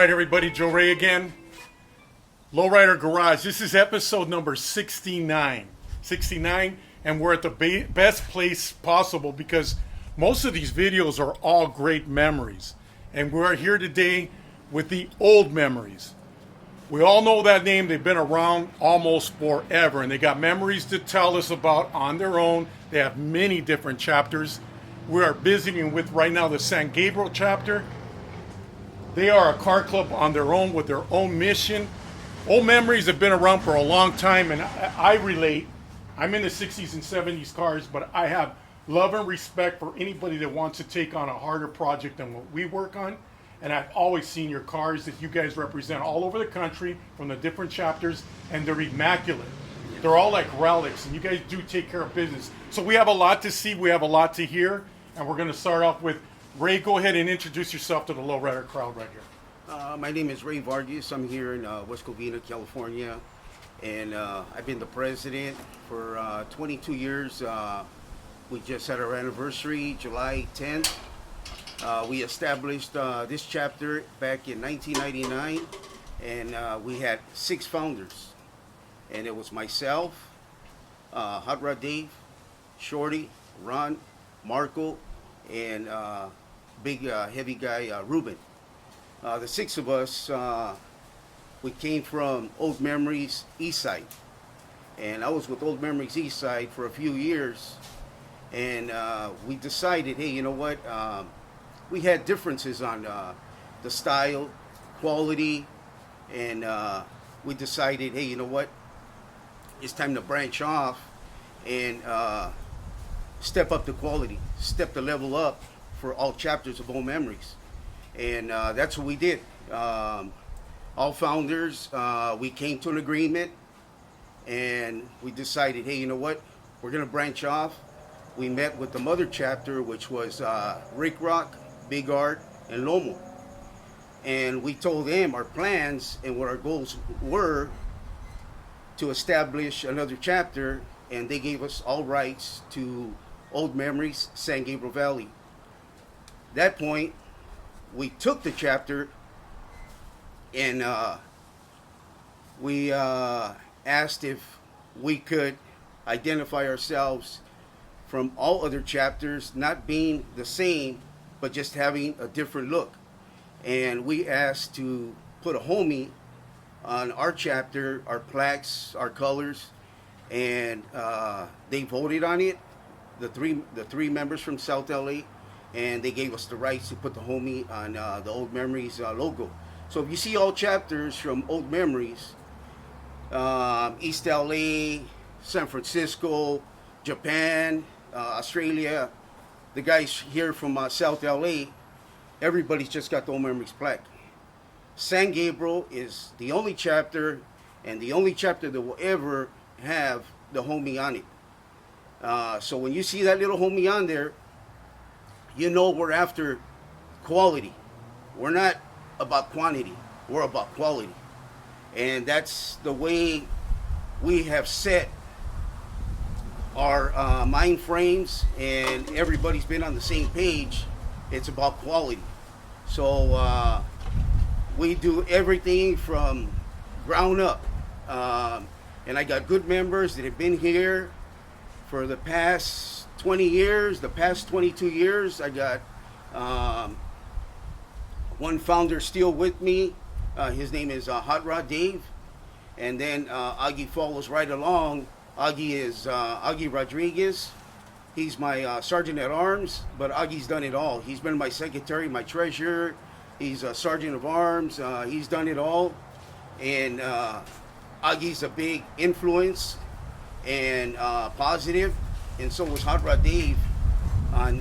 right, everybody, Joe Ray again. Lowrider Garage. This is episode number 69. 69, and we're at the best place possible because most of these videos are all great memories. And we're here today with the Old Memories. We all know that name. They've been around almost forever, and they got memories to tell us about on their own. They have many different chapters. We are visiting with right now the San Gabriel chapter. They are a car club on their own with their own mission. Old Memories have been around for a long time, and I relate. I'm in the 60s and 70s cars, but I have love and respect for anybody that wants to take on a harder project than what we work on. And I've always seen your cars that you guys represent all over the country from the different chapters, and they're immaculate. They're all like relics, and you guys do take care of business. So we have a lot to see, we have a lot to hear, and we're going to start off with Ray. Go ahead and introduce yourself to the lowrider crowd right here. My name is Ray Vargas. I'm here in West Covina, California, and I've been the president for 22 years. We just had our anniversary, July 10th. We established this chapter back in 1999, and we had 6 founders. And it was myself, Hot Rod Dave, Shorty, Ron, Marco, and big heavy guy, Ruben. The 6 of us, we came from Old Memories Eastside. And I was with Old Memories Eastside for a few years. And we decided, hey, you know what? We had differences on the style, quality, and we decided, hey, you know what? It's time to branch off and step up the quality, step the level up for all chapters of Old Memories. And that's what we did. All founders, we came to an agreement, and we decided, hey, you know what? We're going to branch off. We met with the mother chapter, which was Rick Rock, Big Art, and Lomo. And we told them our plans and what our goals were to establish another chapter, and they gave us all rights to Old Memories, San Gabriel Valley. At that point, we took the chapter and we asked if we could identify ourselves from all other chapters, not being the same, but just having a different look. And we asked to put a homie on our chapter, our plaques, our colors, and they voted on it, the three members from South LA, and they gave us the rights to put the homie on the Old Memories logo. So if you see all chapters from Old Memories, East LA, San Francisco, Japan, Australia, the guys here from South LA, everybody's just got the Old Memories plaque. San Gabriel is the only chapter, and the only chapter that will ever have the homie on it. So when you see that little homie on there, you know we're after quality. We're not about quantity. We're about quality. And that's the way we have set our mind frames, and everybody's been on the same page. It's about quality. So we do everything from ground up. And I got good members that have been here for the past 20 years, the past 22 years. I got one founder still with me. His name is Hot Rod Dave. And then Aggie follows right along. Aggie is Aggie Rodriguez. He's my sergeant at arms, but Aggie's done it all. He's been my secretary, my treasurer. He's a sergeant of arms. He's done it all. And Aggie's a big influence and positive. And so was Hot Rod Dave on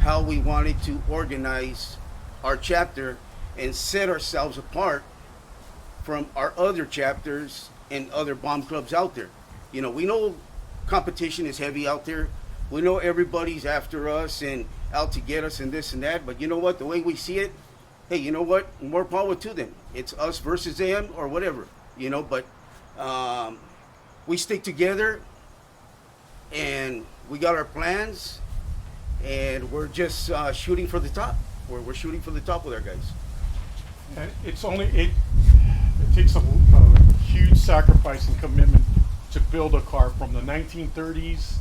how we wanted to organize our chapter and set ourselves apart from our other chapters and other bomb clubs out there. You know, we know competition is heavy out there. We know everybody's after us and out to get us and this and that. But you know what? The way we see it, hey, you know what? More power to them. It's us versus them or whatever, you know. But we stick together, and we got our plans, and we're just shooting for the top. We're shooting for the top with our guys. And it takes a huge sacrifice and commitment to build a car from the 1930s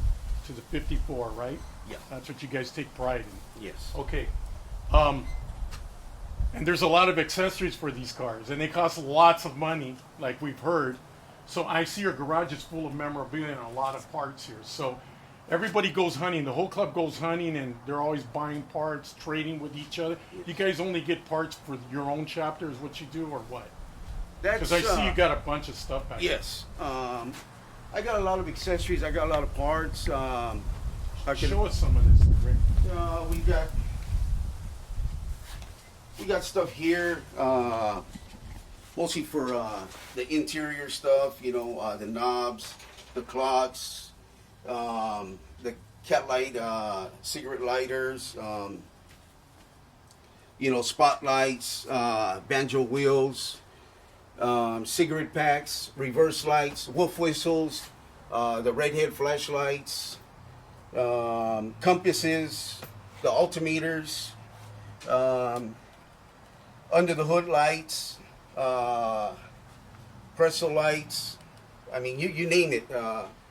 to the 54, right? Yeah. That's what you guys take pride in. Yes. Okay. And there's a lot of accessories for these cars, and they cost lots of money, like we've heard. So I see your garage is full of memorabilia and a lot of parts here. So everybody goes hunting. The whole club goes hunting, and they're always buying parts, trading with each other. You guys only get parts for your own chapter, is what you do, or what? Because I see you got a bunch of stuff back Yes. I got a lot of accessories. I got a lot of parts. Show us some of this, Rick. We got stuff here, mostly for the interior stuff. You know, the knobs, the clocks, the cat light, cigarette lighters. You know, spotlights, banjo wheels, cigarette packs, reverse lights, wolf whistles, the redhead flashlights, compasses, the altimeters, under the hood lights, pretzel lights. I mean, you name it.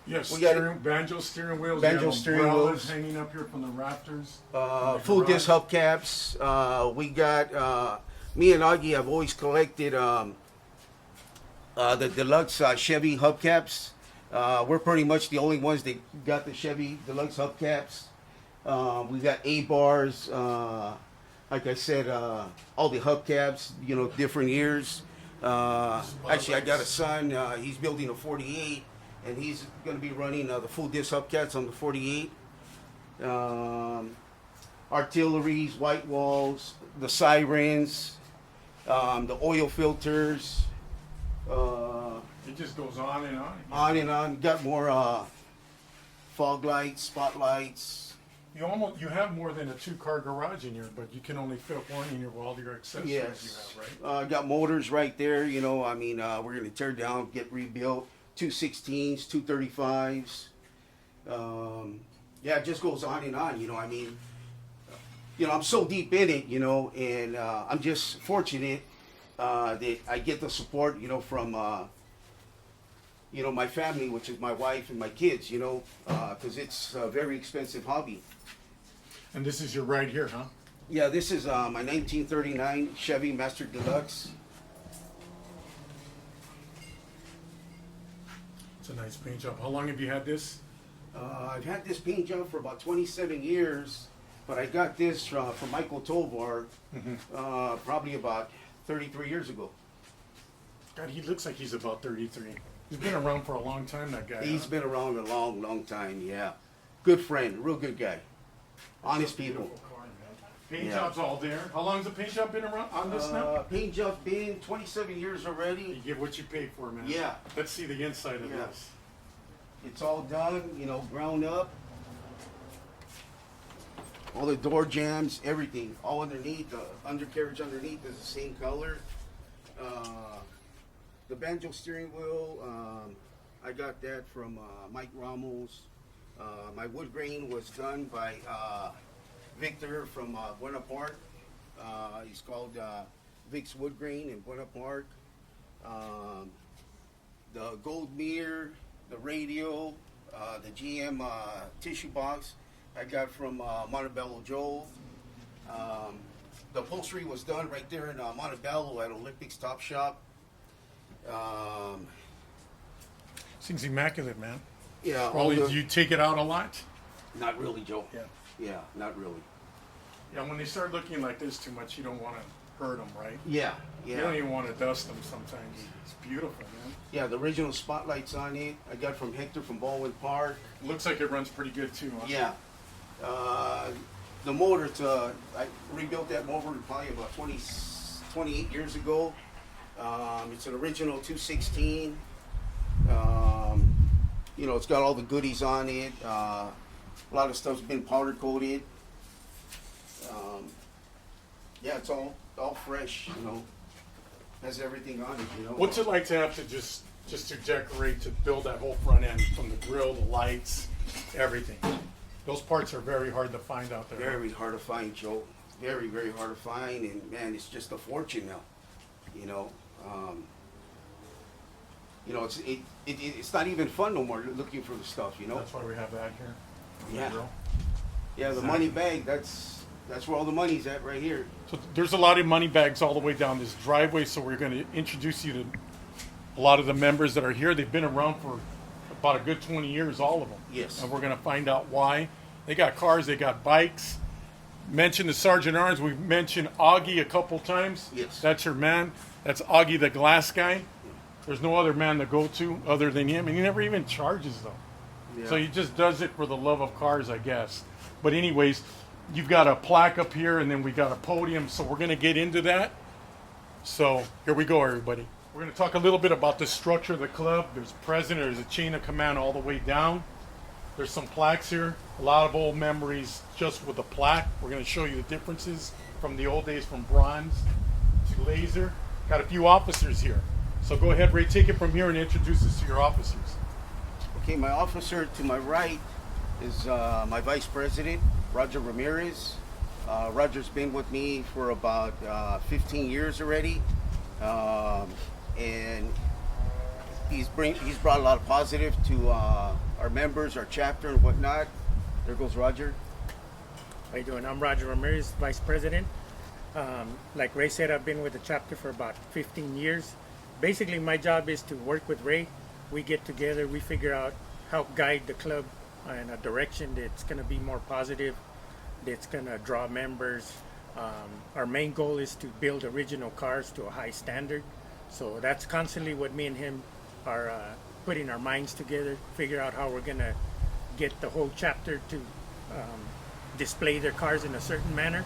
Yes, we got banjo steering wheels. Banjo steering wheels hanging up here from the rafters. Full disc hubcaps. We got me and Aggie have always collected the deluxe Chevy hubcaps. We're pretty much the only ones that got the Chevy deluxe hubcaps. We got A-bars. Like I said, all the hubcaps. You know, different years. Actually, I got a son. He's building a 48. And he's going to be running the full disc hubcaps on the 48. Artilleries, white walls, the sirens, the oil filters. It just goes on and on. On and on. Got more fog lights, spotlights. You have more than a 2-car garage in here, but you can only fit one in here with all your accessories you have, right? Got motors right there. You know, I mean, we're going to tear down, get rebuilt. 216s, 235s. Yeah, it just goes on and on. You know, I mean, you know, I'm so deep in it, you know, and I'm just fortunate that I get the support, you know, from, you know, my family, which is my wife and my kids, you know, because it's a very expensive hobby. And this is your right here, huh? Yeah, this is my 1939 Chevy Master Deluxe. It's a nice paint job. How long have you had this? I've had this paint job for about 27 years, but I got this from Michael Tovar probably about 33 years ago. God, he looks like he's about 33. He's been around for a long time, that guy. He's been around a long, long time, yeah. Good friend, real good guy. Honest people. Paint job's all there. How long's the paint job been around on this now? Paint job's been 27 years already. You get what you paid for, man. Yeah. Let's see the inside of this. It's all done, you know, ground up. All the door jams, everything, all underneath. The undercarriage underneath is the same color. The banjo steering wheel, I got that from Mike Ramos. My wood grain was done by Victor from Buena Park. He's called Vic's Wood Grain in Buena Park. The gold mirror, the radio, the GM tissue box I got from Montebello Joe. The upholstery was done right there in Montebello at Olympics Top Shop. Seems immaculate, man. Yeah. Probably, do you take it out a lot? Not really, Joe. Yeah. Yeah, not really. Yeah, when they start looking like this too much, you don't want to hurt them, right? Yeah, You don't yeah. even want to dust them sometimes. It's beautiful, man. Yeah, the original spotlights on it, I got from Hector from Baldwin Park. Looks like it runs pretty good too, huh? Yeah. The motor, I rebuilt that motor probably about 28 years ago. It's an original 216. You know, it's got all the goodies on it. A lot of stuff's been powder coated. Yeah, it's all fresh, you know. Has everything on it, you know. What's it like to have to just to decorate, to build that whole front end, from the grill, the lights, everything? Those parts are very hard to find out there. Very hard to find, Joe. Very, very hard to find, and man, it's just a fortune now. You know, it's not even fun no more looking for the stuff. You know. That's why we have that here. Yeah. Grill. Yeah, the money bag. That's where all the money's at, right here. So there's a lot of money bags all the way down this driveway. So we're going to introduce you to a lot of the members that are here. They've been around for about a good 20 years, all of them. Yes. And we're going to find out why. They got cars, they got bikes. Mentioned the Sergeant Arms. We've mentioned Aggie a couple times. Yes. That's your man. That's Aggie, the glass guy. There's no other man to go to other than him. And he never even charges, though. Yeah. So he just does it for the love of cars, I guess. But anyways, you've got a plaque up here, and then we got a podium. So we're going to get into that. So here we go, everybody. We're going to talk a little bit about the structure of the club. There's president. There's a chain of command all the way down. There's some plaques here. A lot of old memories just with a plaque. We're going to show you the differences from the old days, from bronze to laser. Got a few officers here. So go ahead, Ray, take it from here and introduce us to your officers. Okay, my officer to my right is my vice president, Roger Ramirez. Roger's been with me for about 15 years already. And he's brought a lot of positive to our members, our chapter, and whatnot. There goes Roger. How you doing? I'm Roger Ramirez, Vice President. Like Ray said, I've been with the chapter for about 15 years. Basically, my job is to work with Ray. We get together, we figure out how to guide the club in a direction that's going to be more positive, that's going to draw members. Our main goal is to build original cars to a high standard. So that's constantly what me and him are putting our minds together, figure out how we're going to get the whole chapter to display their cars in a certain manner,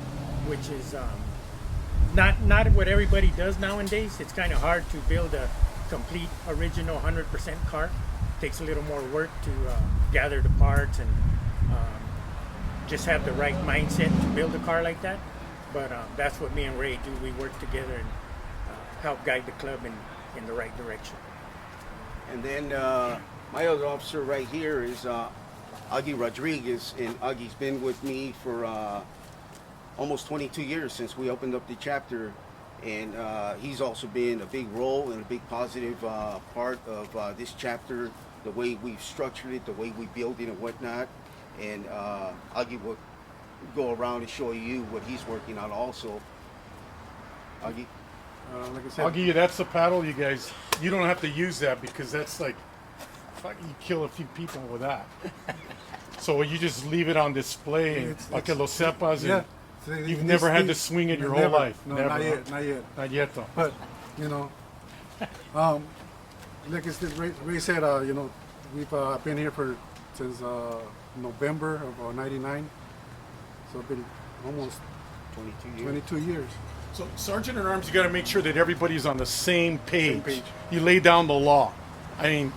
which is not what everybody does nowadays. It's kind of hard to build a complete original 100% car. It takes a little more work to gather the parts and just have the right mindset to build a car like that. But that's what me and Ray do. We work together and help guide the club in the right direction. And then my other officer right here is Aggie Rodriguez, and Aggie's been with me for almost 22 years since we opened up the chapter, and he's also been a big role and a big positive part of this chapter, the way we've structured it, the way we build it and whatnot. And Aggie will go around and show you what he's working on also. Aggie? Like I said, I'll give you that's the paddle, you guys. You don't have to use that because that's like, you kill a few people with that. So you just leave it on display, like a Los Cepas, yeah. and you've never had to swing it your whole life. No, never. not yet, not yet. Not yet, though. But, you know, like Ray said, you know, we've been here since November of '99. So it's been almost 22 years. So, Sergeant at Arms, you got to make sure that everybody's on the same page. Same page. You lay down the law. I mean,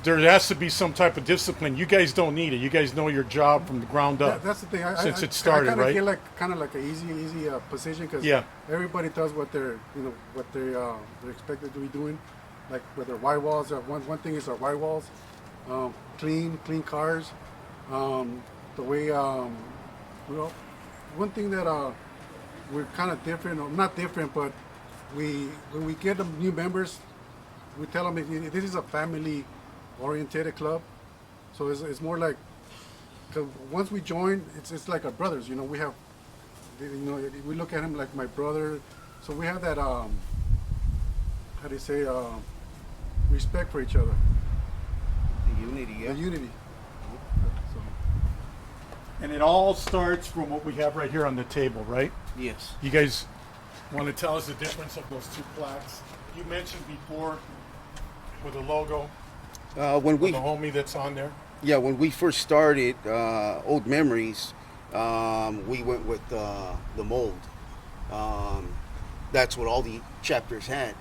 there has to be some type of discipline. You guys don't need it. You guys know your job from the ground up. That's the thing. Since it started, I right? feel like kind of like an easy position because everybody does what they're expected to be doing, like with their white walls. One thing is our white walls, clean cars. The way one thing that we're kind of different, or not different, but when we get them new members, we tell them this is a family-oriented club, so it's more like, cause once we join, it's like our brothers. You know, we have, we look at him like my brother, so we have that how do you say, respect for each other. The unity, yeah. The unity. So. And it all starts from what we have right here on the table, right? Yes. You guys want to tell us the difference of those two plaques? You mentioned before with the logo, When we the homie that's on there. Yeah, when we first started Old Memories, we went with the mold. That's what all the chapters had.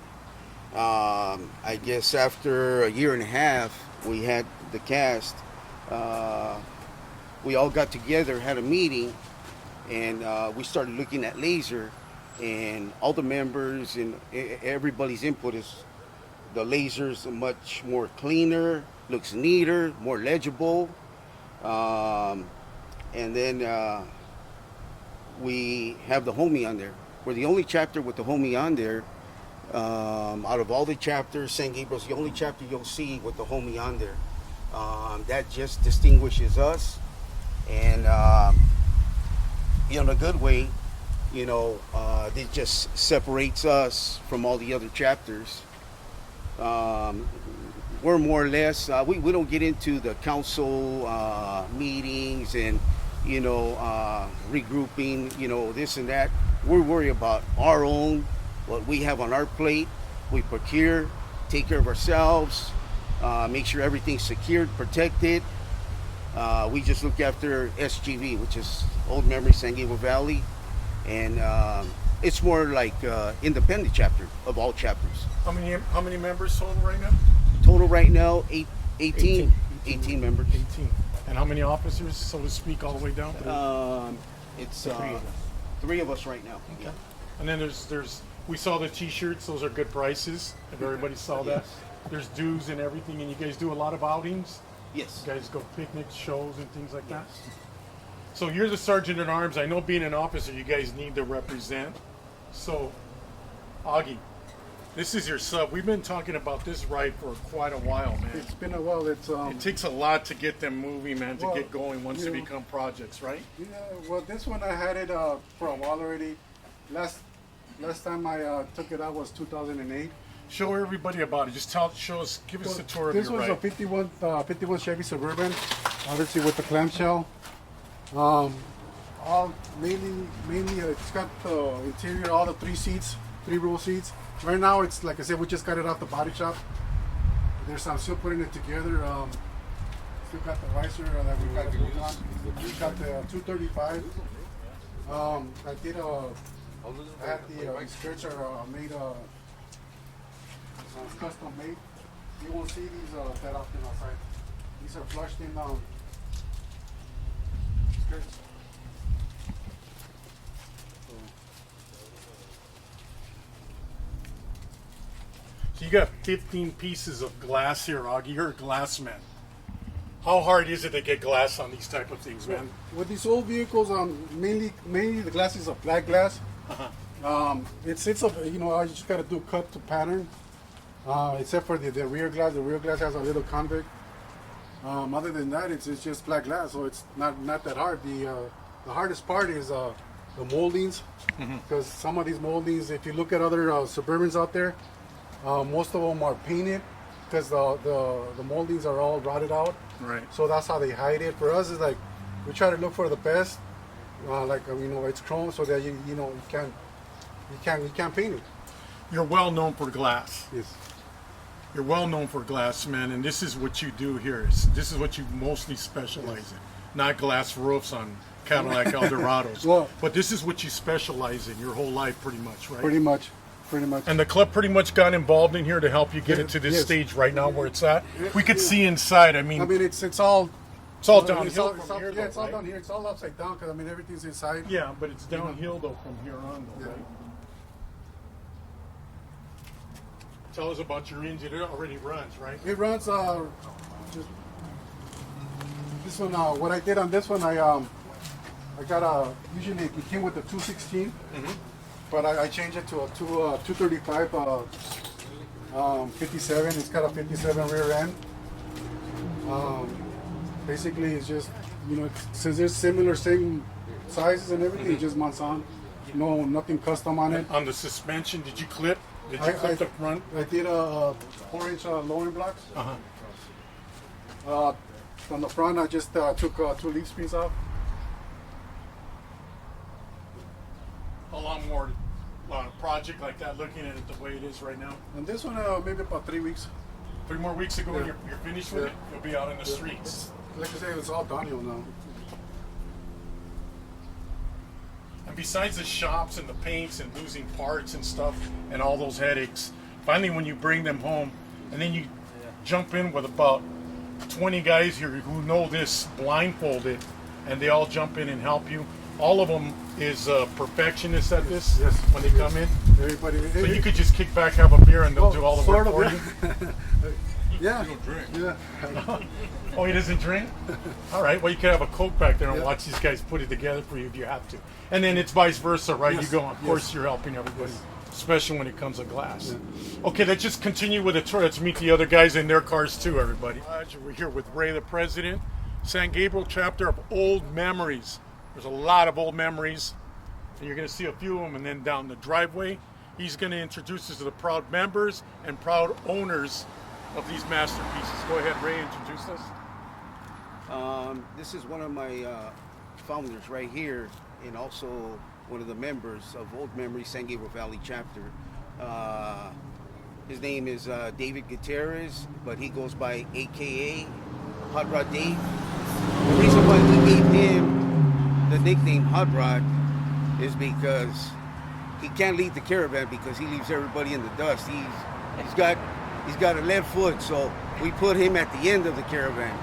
I guess after a year and a half, we had the cast. We all got together, had a meeting, and we started looking at laser. And all the members and everybody's input is the laser's much more cleaner, looks neater, more legible. And then we have the homie on there. We're the only chapter with the homie on there. Out of all the chapters, San Gabriel's the only chapter you'll see with the homie on there. That just distinguishes us, and in a good way, it just separates us from all the other chapters. We're more or less, we don't get into the council meetings and, regrouping, this and that. We're worried about our own, what we have on our plate. We procure, take care of ourselves, make sure everything's secured, protected. We just look after S.G.V, which is Old Memories San Gabriel Valley. And it's more like independent chapter of all chapters. How many members total right now? Total right now, 18 members. 18. And how many officers, so to speak, all the way down? It's three of us right now. Okay. Yeah. And then there's we saw the T-shirts; those are good prices. If everybody saw that, there's dues and everything. And you guys do a lot of outings. Yes. You guys go picnics, shows, and things like that. So you're the sergeant at arms. I know being an officer, you guys need to represent. So, Aggie, this is your sub. We've been talking about this ride for quite a while, man. It's been a while. It takes a lot to get them moving, man, to Well, get going once they become projects, right? Yeah, well, this one I had it for a while already. Last time I took it out was 2008. Show everybody about it. Just show us, give us a tour of This your was ride. a 51 Chevy Suburban, obviously with the clamshell. All mainly it's got the interior, all the 3 seats, 3-row seats. Right now it's like I said, we just got it off the body shop. I'm still putting it together. Still got the riser that we got to work on. We got the 235. I had the skirts are made custom made. You won't see these that often outside. These are flushed in skirts. So you got 15 pieces of glass here, Aggie. You're a glass man. How hard is it to get glass on these type of things, man? With these old vehicles, mainly the glass is a black glass. It's a I just gotta do cut to pattern. Except for the rear glass. The rear glass has a little convict. Other than that, it's just black glass, so it's not that hard. The hardest part is the moldings, because some of these moldings, if you look at other Suburbans out there, most of them are painted because the moldings are all rotted out. Right. So that's how they hide it. For us, it's like we try to look for the best. It's chrome, so that you can't paint it. You're well known for glass. Yes. You're well known for glass, man, and this is what you do here. This is what you mostly specialize in. Not glass roofs on Cadillac Eldorados. Well, but this is what you specialize in your whole life, pretty much, right? Pretty much. And the club pretty much got involved in here to help you get it to this Yes. stage right now where it's at. We could see inside. I mean, it's all downhill it's all from here, yeah, it's though, all right? down here. It's all upside down because everything's inside. Yeah, but it's downhill though from here on, though, Yeah. right? Tell us about your engine. It already runs, right? It runs just this one. What I did on this one, I got usually it came with the 216, but I changed it to a 235 57. It's got a 57 rear end. Basically, it's just since they're similar, same sizes and everything, it just mounts on. No, nothing custom on it. On the suspension, did you clip? Did you clip the front? I did a 4-inch lowering blocks. On the front, I just took 2 leaf springs off. How long more on a project like that, looking at it the way it is right now? And this one, maybe about 3 weeks. 3 more weeks ago, when Yeah. you're finished with Yeah. it, you'll be out in the streets. Like I say, it's all downhill now. And besides the shops and the paints and losing parts and stuff and all those headaches, finally when you bring them home and then you jump in with about 20 guys here who know this blindfolded, and they all jump in and help you. All of them is perfectionists at this Yes. when they come in. Everybody. So you could just kick back, have a beer, and they'll do all the work sort for of, you. yeah. You don't drink. Yeah. Oh, he doesn't drink? All right. Well, you could have a Coke back there and Yeah. watch these guys put it together for you if you have to. And then it's vice versa, right? Yes. You go, of course, Yes. you're helping everybody. especially when it comes to glass. Okay, let's just continue with the tour. Let's meet the other guys in their cars too, everybody. We're here with Ray, the president, San Gabriel chapter of Old Memories. There's a lot of old memories, and you're going to see a few of them. And then down the driveway, he's going to introduce us to the proud members and proud owners of these masterpieces. Go ahead, Ray, introduce us. This is one of my founders right here, and also one of the members of Old Memories San Gabriel Valley chapter. His name is David Gutierrez, but he goes by AKA Hot Rod Dave. The reason why we gave him the nickname Hot Rod is because he can't lead the caravan because he leaves everybody in the dust. He's got a left foot, so we put him at the end of the caravan.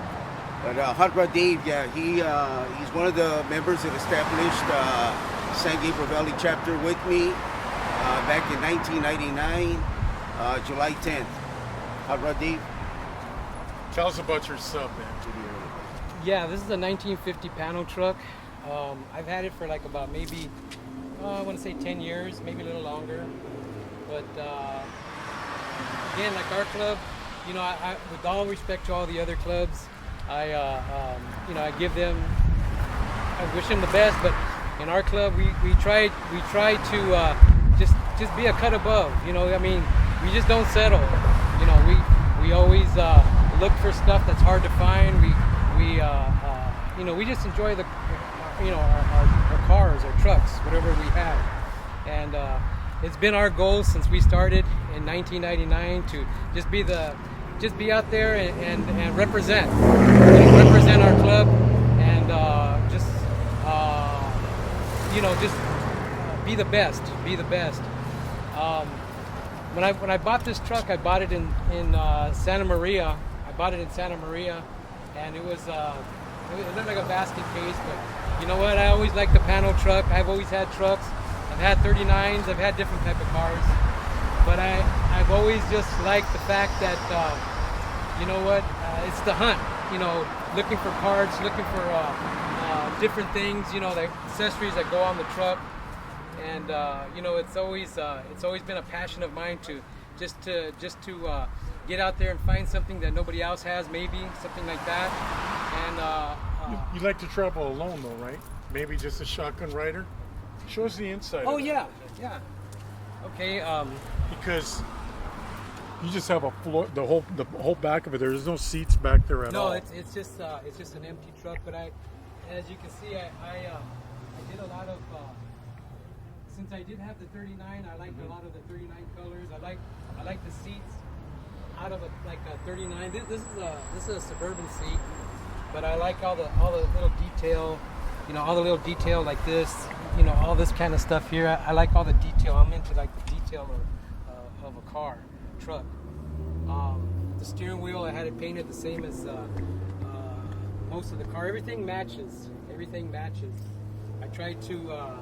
But Hot Rod Dave, yeah, he's one of the members that established San Gabriel Valley chapter with me back in 1999, July 10th. Hot Rod Dave. Tell us about your sub, man. Yeah, this is a 1950 panel truck. I've had it for like about maybe, I want to say 10 years, maybe a little longer. But again, like our club, you know, I with all respect to all the other clubs, you know, I give them, I wish them the best, but in our club, we try to just be a cut above. You know, I mean, we just don't settle. You know, we always look for stuff that's hard to find. You know, we just enjoy the, you know, our cars, our trucks, whatever we have, and it's been our goal since we started in 1999 to just be out there and represent our club, and you know, just be the best. When I bought this truck, I bought it in Santa Maria. I bought it in Santa Maria, and it looked like a basket case. But you know what? I always liked the panel truck. I've always had trucks. I've had 39s. I've had different type of cars. But I've always just liked the fact that you know what? It's the hunt. You know, looking for parts, looking for different things. You know, the accessories that go on the truck. And you know, it's always been a passion of mine to get out there and find something that nobody else has, maybe something like that. And You like to travel alone, though, right? Maybe just a shotgun rider. Show us the inside. oh of it. yeah. Okay. Because you just have a floor, the whole back of it. There's no seats back there at all. No, it's just an empty truck. But as you can see, I did a lot of. Since I did have the 39, I liked a lot of the 39 colors. I like the seats out of like a 39. This is a suburban seat, but I like all the little detail, you know, all the little detail like this, you know, all this kind of stuff here. I like all the detail. I'm into like the detail of a car, truck. The steering wheel, I had it painted the same as most of the car. Everything matches. I tried to.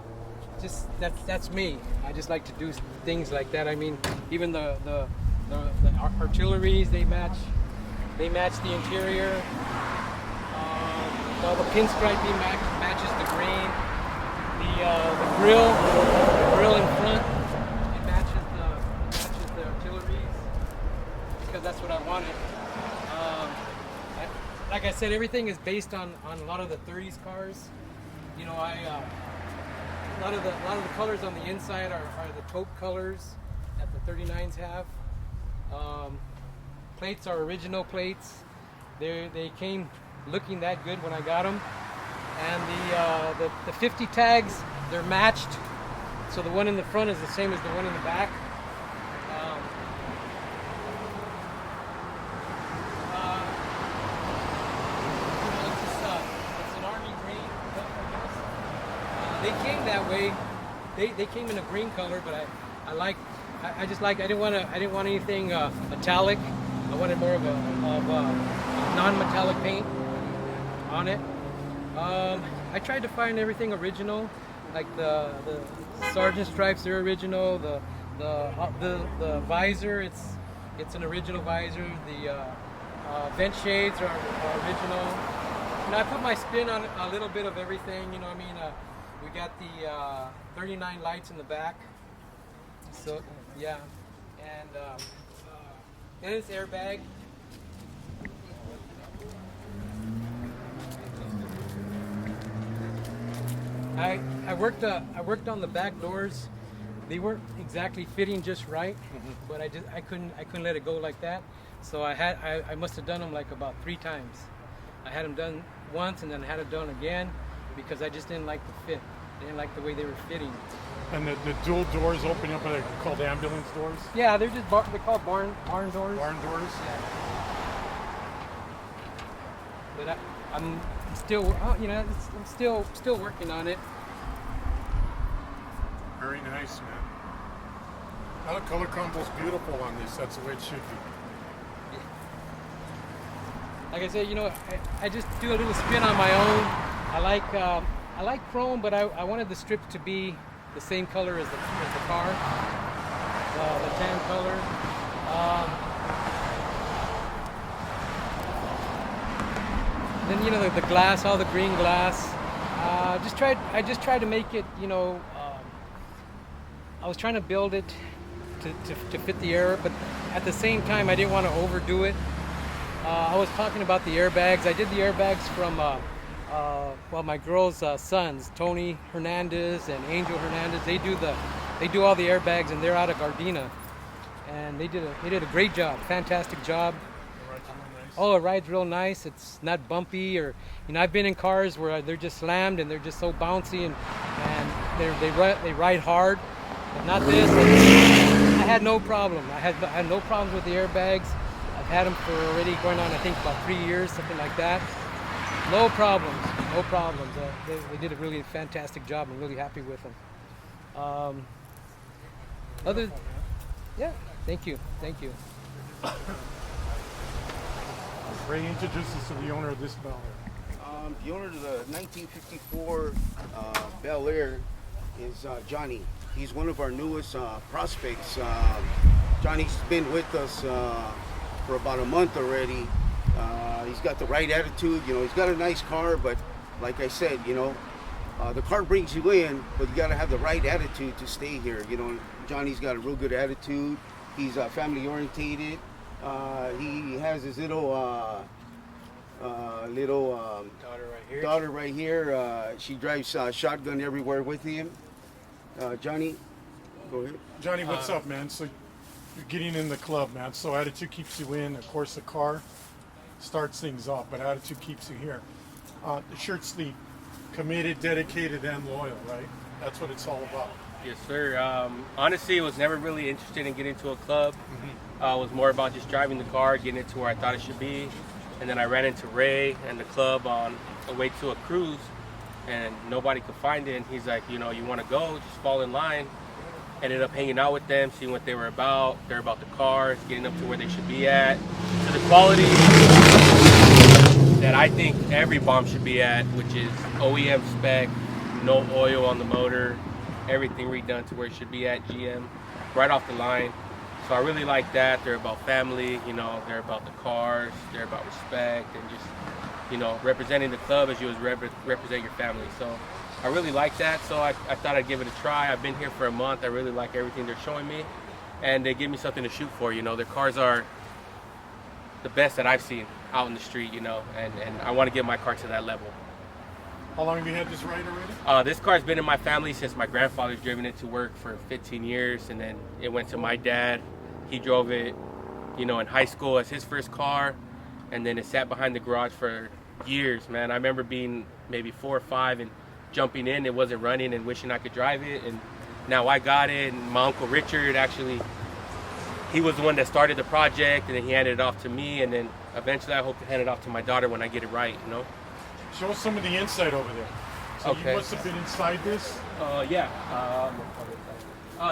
Just that's me. I just like to do things like that. I mean, even the artilleries, they match the interior. All the pinstriping matches the green. The grill in front, it matches the artilleries because that's what I wanted. Like I said, everything is based on a lot of the 30s cars. You know, a lot of the colors on the inside are the taupe colors that the 39s have. Plates are original plates. They came looking that good when I got them. And the 50 tags, they're matched. So the one in the front is the same as the one in the back. It's an army green, I guess. They came that way. They came in a green color, but I didn't want anything metallic. I wanted more of a non-metallic paint on it. I tried to find everything original, like the sergeant stripes, they're original. The visor, it's an original visor. The vent shades are original. And I put my spin on a little bit of everything. You know, I mean, we got the 39 lights in the back. So yeah, and it's airbag. I worked on the back doors. They weren't exactly fitting just right, but I couldn't let it go like that. So I must have done them like about 3 times. I had them done once and then I had it done again because I just didn't like the fit. I didn't like the way they were fitting. And the dual doors opening up, are they called ambulance doors? Yeah, they're called barn doors. Barn doors? Yeah. But I'm still, I'm still working on it. Very nice, man. Now the color combos beautiful on this. That's the way it should be. Like I said, I just do a little spin on my own. I like chrome, but I wanted the strip to be the same color as the car, the tan color. Then the glass, all the green glass. I just tried to make it. I was trying to build it to fit the era, but at the same time, I didn't want to overdo it. I was talking about the airbags. I did the airbags from my girls' sons, Tony Hernandez and Angel Hernandez. They do all the airbags, and they're out of Gardena, and they did a great job, fantastic job. Oh, it rides real nice. It's not bumpy, or I've been in cars where they're just slammed and they're just so bouncy and they ride hard. But not this. I had no problem. I had no problems with the airbags. I've had them for already going on, I think, about 3 years, something like that. No problems. No problems. They did a really fantastic job. I'm really happy with them. Yeah. Thank you. Ray, introduce us to the owner of this Bel Air. The owner of the 1954 Bel Air is Johnny. He's one of our newest prospects. Johnny's been with us for about a month already. He's got the right attitude. He's got a nice car, but like I said, the car brings you in, but you got to have the right attitude to stay here. Johnny's got a real good attitude. He's family orientated. He has his little daughter right here. She drives shotgun everywhere with him. Johnny, go ahead. Johnny, what's up, man? So you're getting in the club, man. So attitude keeps you in. Of course, the car starts things off, but attitude keeps you here. The shirt sleeve, committed, dedicated, and loyal, right? That's what it's all about. Yes, sir. Honestly, I was never really interested in getting into a club. It was more about just driving the car, getting it to where I thought it should be. And then I ran into Ray and the club on the way to a cruise, and nobody could find it. And he's like, you want to go, just fall in line. Ended up hanging out with them, seeing what they were about. They're about the cars, getting up to where they should be at, to the quality that I think every bomb should be at, which is OEM spec, no oil on the motor, everything redone to where it should be at, GM, right off the line. So I really like that. They're about family, they're about the cars, they're about respect, and just, representing the club as you would represent your family. So I really like that, so I thought I'd give it a try. I've been here for a month. I really like everything they're showing me, and they give me something to shoot for. Their cars are the best that I've seen out in the street, and I want to get my car to that level. How long have you had this ride already? This car's been in my family since my grandfather's driven it to work for 15 years, and then it went to my dad. He drove it, in high school as his first car, and then it sat behind the garage for years, man. I remember being maybe 4 or 5 and jumping in, it wasn't running, and wishing I could drive it, and now I got it. And my Uncle Richard, actually, he was the one that started the project, and then he handed it off to me, and then eventually I hope to hand it off to my daughter when I get it right, Show us some of the inside over there. So Okay. You must have been inside this. Yeah.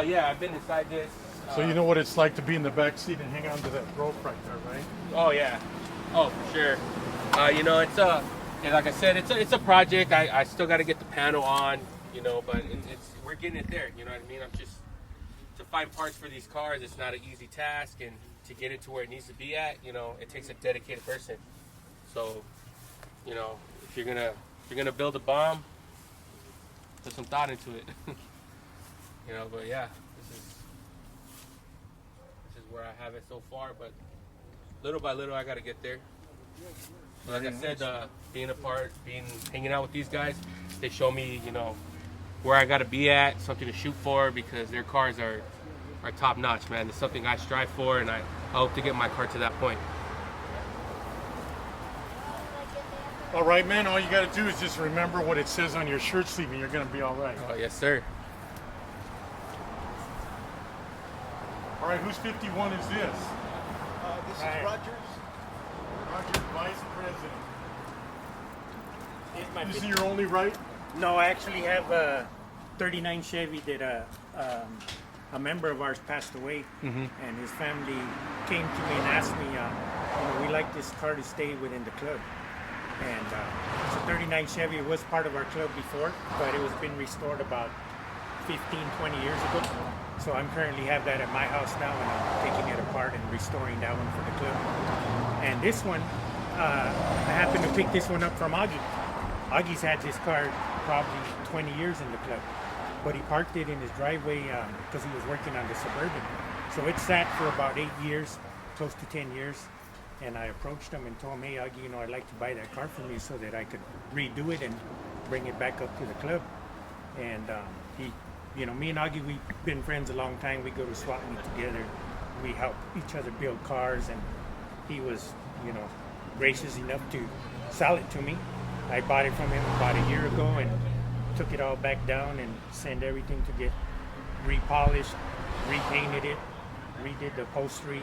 Yeah, I've been inside this. So you know what it's like to be in the back seat and hang on to that rope right there, right? Oh yeah. Oh, for sure. It's like I said, it's a project. I still got to get the panel on, but we're getting it there. You know what I mean? I'm just to find parts for these cars. It's not an easy task, and to get it to where it needs to be at, it takes a dedicated person. So, if you're gonna build a bomb, put some thought into it. But yeah, where I have it so far, but little by little, I got to get there. Like I said, hanging out with these guys, they show me, where I got to be at, something to shoot for, because their cars are top notch, man. It's something I strive for, and I hope to get my car to that point. All right, man. All you got to do is just remember what it says on your shirt sleeve, and you're gonna be all right. Oh, yes, sir. All right, whose 51 is this? This is Right. Rogers. Roger, Vice President. Here's my This is your only right? No, I actually have a 39 Chevy that a member of ours passed away, and his family came to me and asked me, we like this car to stay within the club. And it's a 39 Chevy. It was part of our club before, but it was been restored about 15, 20 years ago. So I'm currently have that at my house now, and I'm taking it apart and restoring that one for the club. And this one, I happened to pick this one up from Aggie. Aggie's had this car probably 20 years in the club, but he parked it in his driveway because he was working on the Suburban. So it sat for about 8 years, close to 10 years. And I approached him and told him, hey, Aggie, I'd like to buy that car from you so that I could redo it and bring it back up to the club. And he, me and Aggie, we've been friends a long time. We go to swap meet together. We help each other build cars, and he was, gracious enough to sell it to me. I bought it from him about a year ago and took it all back down and sent everything to get repolished, repainted it, redid the upholstery,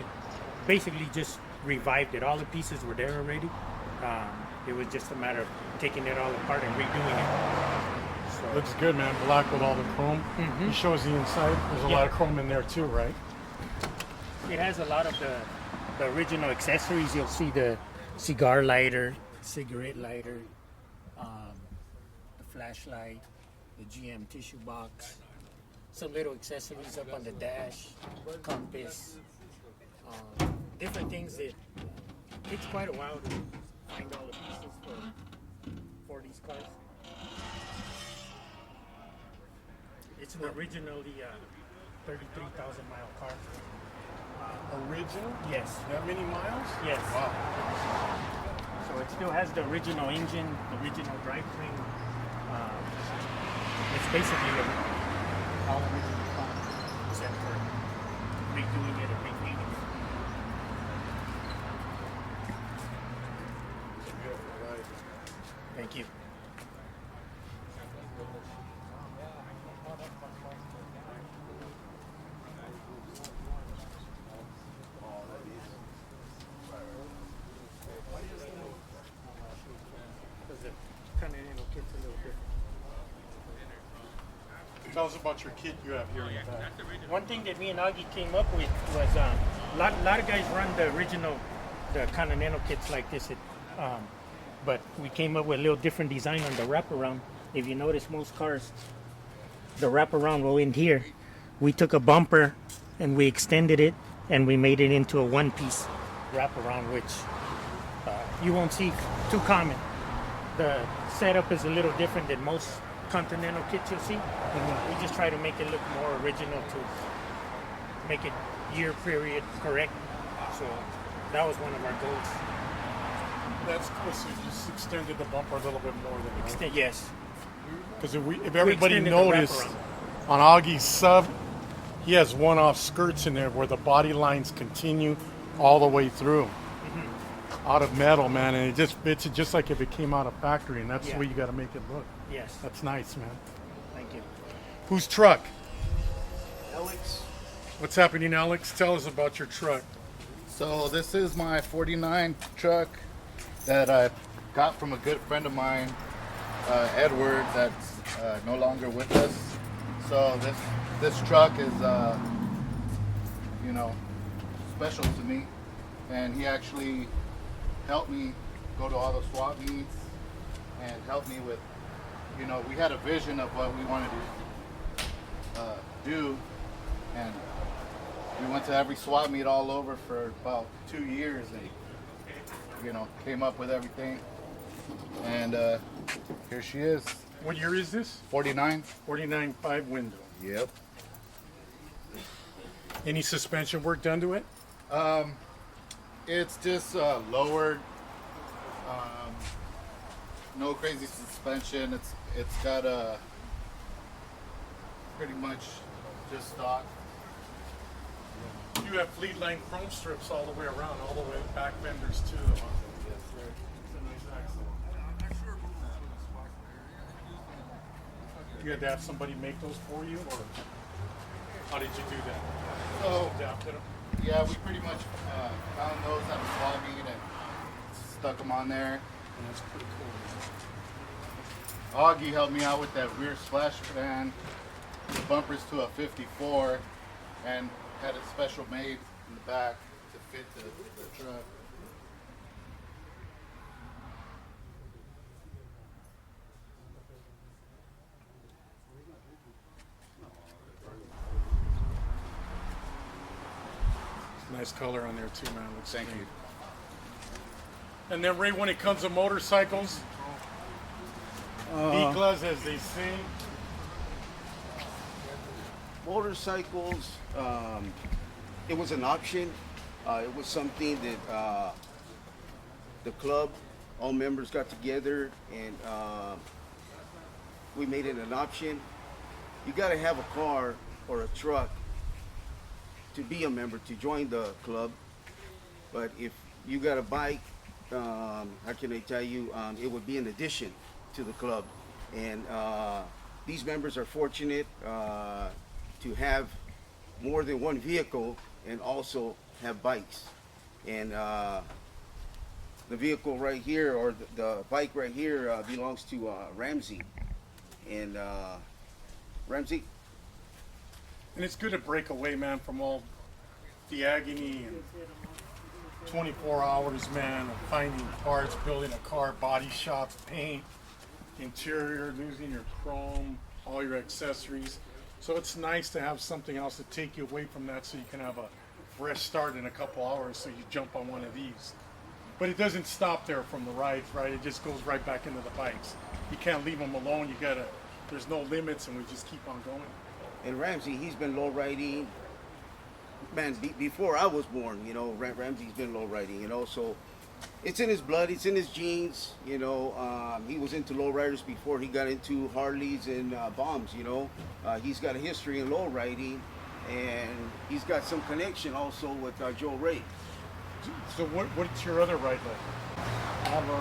basically just revived it. All the pieces were there already. It was just a matter of taking it all apart and redoing it. So, Looks good, man. Black with all the chrome. He shows the inside. There's a lot of chrome in there too, right? it has a lot of the original accessories. You'll see the cigar lighter, cigarette lighter, the flashlight, the GM tissue box, some little accessories up on the dash, compass, different things that takes quite a while to find all the pieces for these cars. It's an originally 33,000 mile car. Original? Yes. That many miles? Yes. Wow. So it still has the original engine, the original drivetrain. It's basically all original car, except for redoing it and repainting it. It's a beautiful ride. Thank you. Because the Continental kit's a little different. Tell us about your kit you have here in the back. One thing that me and Aggie came up with was a lot of guys run the original, the Continental kits like this, but we came up with a little different design on the wraparound. If you notice, most cars, the wraparound will end here. We took a bumper and we extended it and we made it into a one-piece wraparound, which you won't see too common. The setup is a little different than most Continental kits you'll see. We just try to make it look more original to make it year period correct. So that was one of our goals. That's cool. So you just extended the bumper a little bit more than Yes. Because if everybody extended the noticed, wraparound. on Augie's sub, he has one-off skirts in there where the body lines continue all the way through. Out of metal, man, and it just fits it just like if it came out of factory, and that's the Yeah. way you got to make it look. Yes. That's nice, man. Thank you. Whose truck? Alex, What's happening, Alex? Tell us about your truck. So this is my 49 truck that I got from a good friend of mine, Edward, that's no longer with us. So this truck is, special to me, and he actually helped me go to all the swap meets and helped me with, we had a vision of what we wanted to do, and we went to every swap meet all over for about 2 years and, came up with everything. And here she is, What year is this? 49. 49.5 window. Yep. Any suspension work done to it? It's just lowered, no crazy suspension. It's got a pretty much just stock. You have fleet line chrome strips all the way around, all the way back fenders too. Though, huh? Yes, sir. It's a nice axle. You had to have somebody make those for you, or how did you do that? So Adapted them? yeah, we pretty much found those at a swap meet and stuck them on there. And that's pretty cool. Aggie helped me out with that rear splash fan, the bumpers to a 54, and had it special made in the back to fit the truck. Nice color on there too, man. Looks Thank clean. you. And then Ray, when it comes to motorcycles, Biclas, as they say. Motorcycles, it was an option. It was something that the club, all members got together and we made it an option. You got to have a car or a truck to be a member, to join the club. But if you got a bike, how can I tell you, it would be an addition to the club. And these members are fortunate to have more than one vehicle and also have bikes. And the vehicle right here, or the bike right here, belongs to Ramsey. And Ramsey, And it's good to break away, man, from all the agony and 24 hours, man, of finding parts, building a car, body shop, paint, interior, losing your chrome, all your accessories. So it's nice to have something else to take you away from that so you can have a fresh start in a couple hours, so you jump on one of these. But it doesn't stop there from the rides, right? It just goes right back into the bikes. You can't leave them alone. You gotta, there's no limits, and we just keep on going. and Ramsey, he's been low riding. Man, before I was born, you know, Ramsey's been low riding, you know, so it's in his blood, it's in his genes, you know. He was into low riders before he got into Harleys and bombs, you know. He's got a history in low riding, and he's got some connection also with Joe Ray. So what's your other ride like? I have a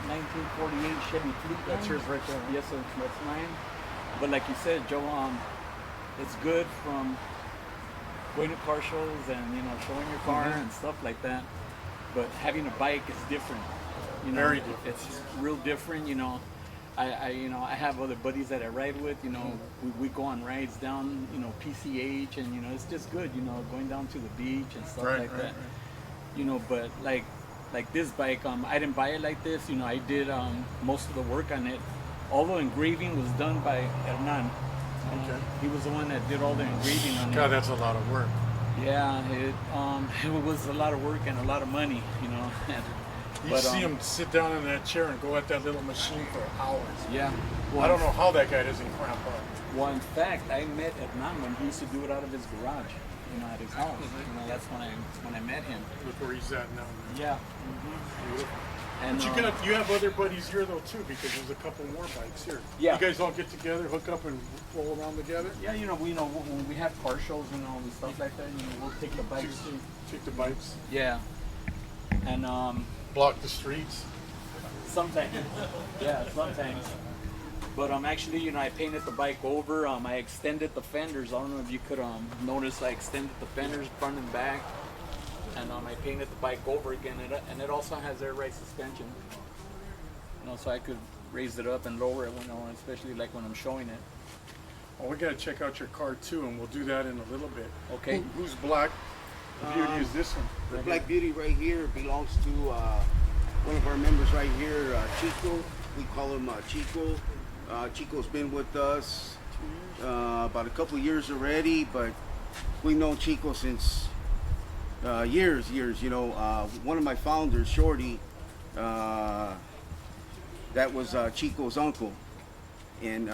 1948 Chevy Fleet. That's yours right there. Yes, sir. That's mine. But like you said, Joe, it's good from going to car shows and, you know, showing your car and stuff like that. But having a bike is different. You know, Very different. It's real different. You know, I have other buddies that I ride with. You know, we go on rides down, you know, PCH, and you know, it's just good. You know, going down to the beach and stuff like that. You know, but like this bike, I didn't buy it like this. You know, I did most of the work on it. All the engraving was done by Hernan. Okay. He was the one that did all the engraving on God, it. that's a lot of work. Yeah, it was a lot of work and a lot of money, you know. You see him sit down in that chair and go at that little machine for hours. Yeah. I don't know how that guy doesn't cramp up. Well, in fact, I met Hernan when he used to do it out of his garage, you know, at his house. You know, that's when I met him. Look where he's at now. Yeah. Beautiful. And But you have other buddies here though too, because there's a couple more bikes here. Yeah. You guys all get together, hook up, and roll around together. yeah, you know, when we have car shows, you know, and stuff like that, you know, we'll take the bikes. Take the bikes, Yeah. And block the streets. sometimes, yeah, sometimes. But actually, you know, I painted the bike over. I extended the fenders. I don't know if you could notice. I extended the fenders front and back, and I painted the bike over again. And it also has air ride suspension. You know, so I could raise it up and lower it, you know, especially like when I'm showing it. Well, we gotta check out your car too, and we'll do that in a little bit. Okay. Who's black? The beauty is this one. The Black Beauty right here belongs to one of our members right here, Chico. We call him Chico. Chico's been with us about a couple of years already, but we've known Chico since years. You know, one of my founders, Shorty, that was Chico's uncle, and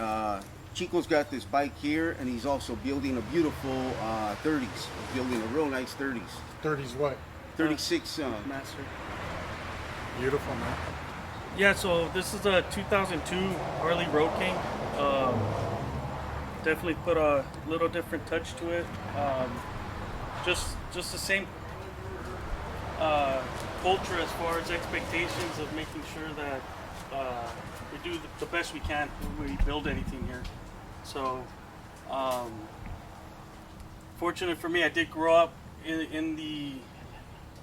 Chico's got this bike here, and he's also building a beautiful 30s. He's building a real nice 30s. 30s what? 36. Master. Beautiful, man. Yeah, so this is a 2002 Harley Road King. Definitely put a little different touch to it. Just the same culture as far as expectations of making sure that we do the best we can when we build anything here. So, fortunate for me, I did grow up in the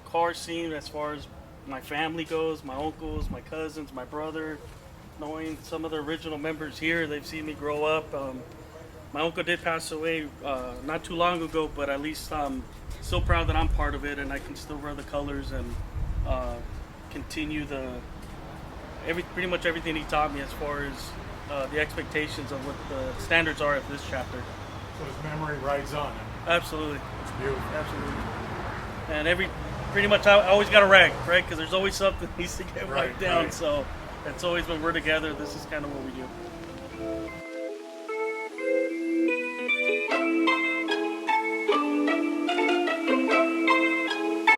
car scene as far as my family goes, my uncles, my cousins, my brother, knowing some of the original members here. They've seen me grow up. My uncle did pass away not too long ago, but at least I'm still proud that I'm part of it, and I can still wear the colors and continue pretty much everything he taught me as far as the expectations of what the standards are of this chapter. So his memory rides on. Absolutely. It's beautiful. Absolutely. And pretty much I always got a rag, right? Because there's always something that needs to get Right, wiped down. right. So it's always when we're together, this is kind of what we do.